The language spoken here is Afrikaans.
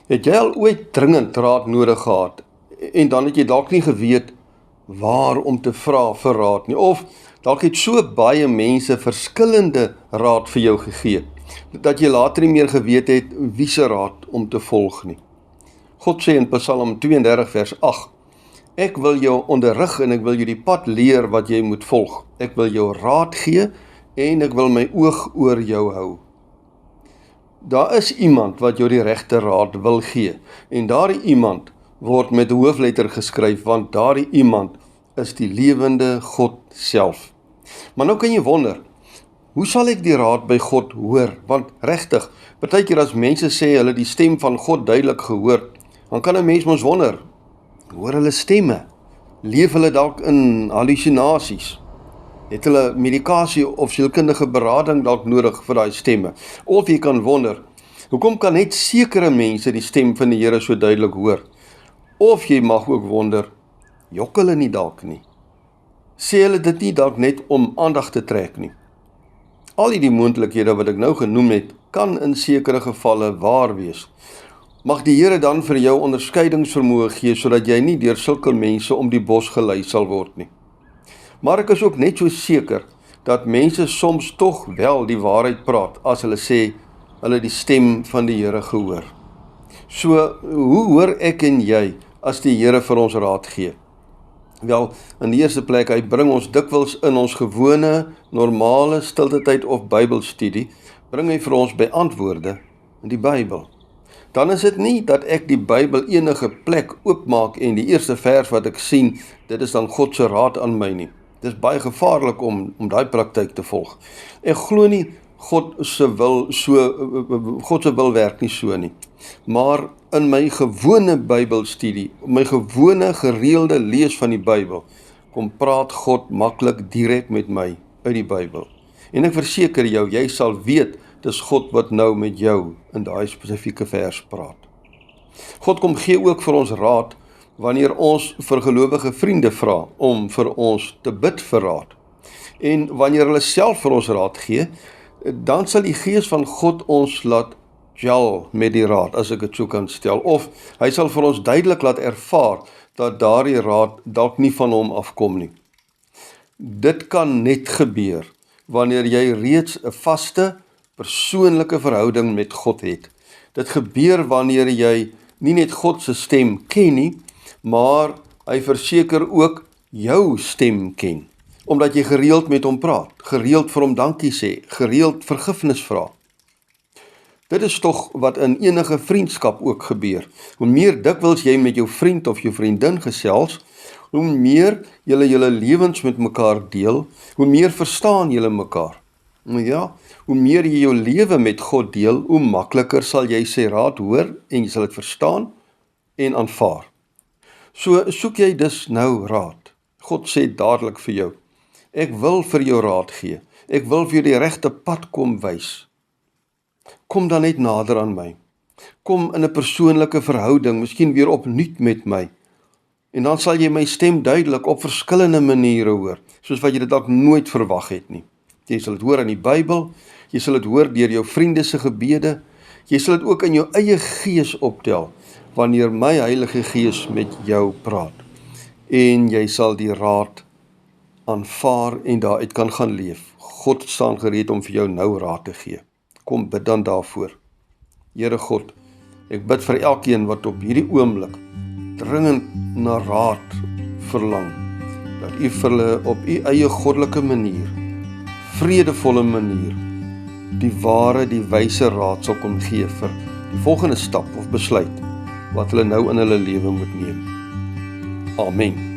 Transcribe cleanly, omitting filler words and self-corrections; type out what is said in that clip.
Het jy al ooit dringend raad nodig gehad en dan het jy dalk nie geweet waar om te vra vir raad nie, of dalk het so baie mense verskillende raad vir jou gegee, dat jy later nie meer geweet het wie se raad om te volg nie. God sê in Psalm 32 vers 8, ek wil jou onderrig en ek wil jou die pad leer wat jy moet volg. Ek wil jou raad gee en ek wil my oog oor jou hou. Daar is iemand wat jou die regte raad wil gee, en daardie iemand word met hoofletter geskryf, want daardie iemand is die lewende God self. Maar nou kan jy wonder, hoe sal ek die raad by God hoor? Want regtig, partykeer as mense sê hulle die stem van God duidelik gehoor, dan kan 'n mens mos wonder, hoor hulle stemme? Leef hulle dalk in hallusinasies? Het hulle medikasie of sielkundige berading dalk nodig vir daai stemme? Of jy kan wonder, hoekom kan net sekere mense die stem van die Here so duidelik hoor? Of jy mag ook wonder, jok hulle nie dalk nie? Sê hulle dit nie dalk net om aandag te trek nie? Al die moontlikhede wat ek nou genoem het, kan in sekere gevalle waar wees. Mag die Here dan vir jou onderskeidingsvermoë gee, sodat jy nie deur sulke mense om die bos gelei sal word nie. Maar ek is ook net so seker, dat mense soms tog wel die waarheid praat, as hulle sê, hulle die stem van die Here gehoor. So, hoe hoor ek en jy, as die Here vir ons raad gee? Wel, in die eerste plek, hy bring ons dikwels in ons gewone, normale stiltetyd of Bybelstudie, bring hy vir ons by antwoorde in die Bybel. Dan is dit nie dat ek die Bybel enige plek oopmaak en die eerste vers wat ek sien, dit is dan God se raad aan my nie. Dit is baie gevaarlik om daai praktyk te volg. Ek glo nie God se wil werk nie so nie. Maar in my gewone Bybelstudie, my gewone gereelde lees van die Bybel, kom praat God maklik direk met my uit die Bybel. En ek verseker jou, jy sal weet, dis God wat nou met jou in daai spesifieke vers praat. God kom gee ook vir ons raad, wanneer ons vir gelowige vriende vra om vir ons te bid vir raad. En wanneer hulle self vir ons raad gee, dan sal die Gees van God ons laat gel met die raad, as ek dit so kan stel, of hy sal vir ons duidelik laat ervaar, dat daardie raad dalk nie van hom afkom nie. Dit kan net gebeur, wanneer jy reeds 'n vaste, persoonlike verhouding met God het. Dit gebeur wanneer jy nie net God se stem ken nie, maar hy verseker ook jou stem ken, omdat jy gereeld met hom praat, gereeld vir hom dankie sê, gereeld vergifnis vra. Dit is tog wat in enige vriendskap ook gebeur. Hoe meer dikwels jy met jou vriend of jou vriendin gesels, hoe meer julle lewens met mekaar deel, hoe meer verstaan julle mekaar. Ja, hoe meer jy jou lewe met God deel, hoe makliker sal jy sy raad hoor en jy sal dit verstaan en aanvaar. So soek jy dus nou raad. God sê dadelik vir jou, ek wil vir jou raad gee, ek wil vir jou die regte pad kom wys. Kom dan net nader aan my. Kom in 'n persoonlike verhouding, miskien weer opnuut met my. En dan sal jy my stem duidelik op verskillende maniere hoor, soos wat jy dit dalk nooit verwag het nie. Jy sal dit hoor in die Bybel, jy sal dit hoor deur jou vriende se gebede, jy sal dit ook in jou eie gees optel, wanneer my Heilige Gees met jou praat. En jy sal die raad aanvaar en daaruit kan gaan leef. God staan gereed om vir jou nou raad te gee. Kom bid dan daarvoor. Here God, ek bid vir elkeen wat op hierdie oomblik dringend na raad verlang, dat U vir hulle op U eie goddelike manier, vredevolle manier, die ware, die wyse raad sal kom gee vir die volgende stap of besluit, wat hulle nou in hulle lewe moet neem. Amen.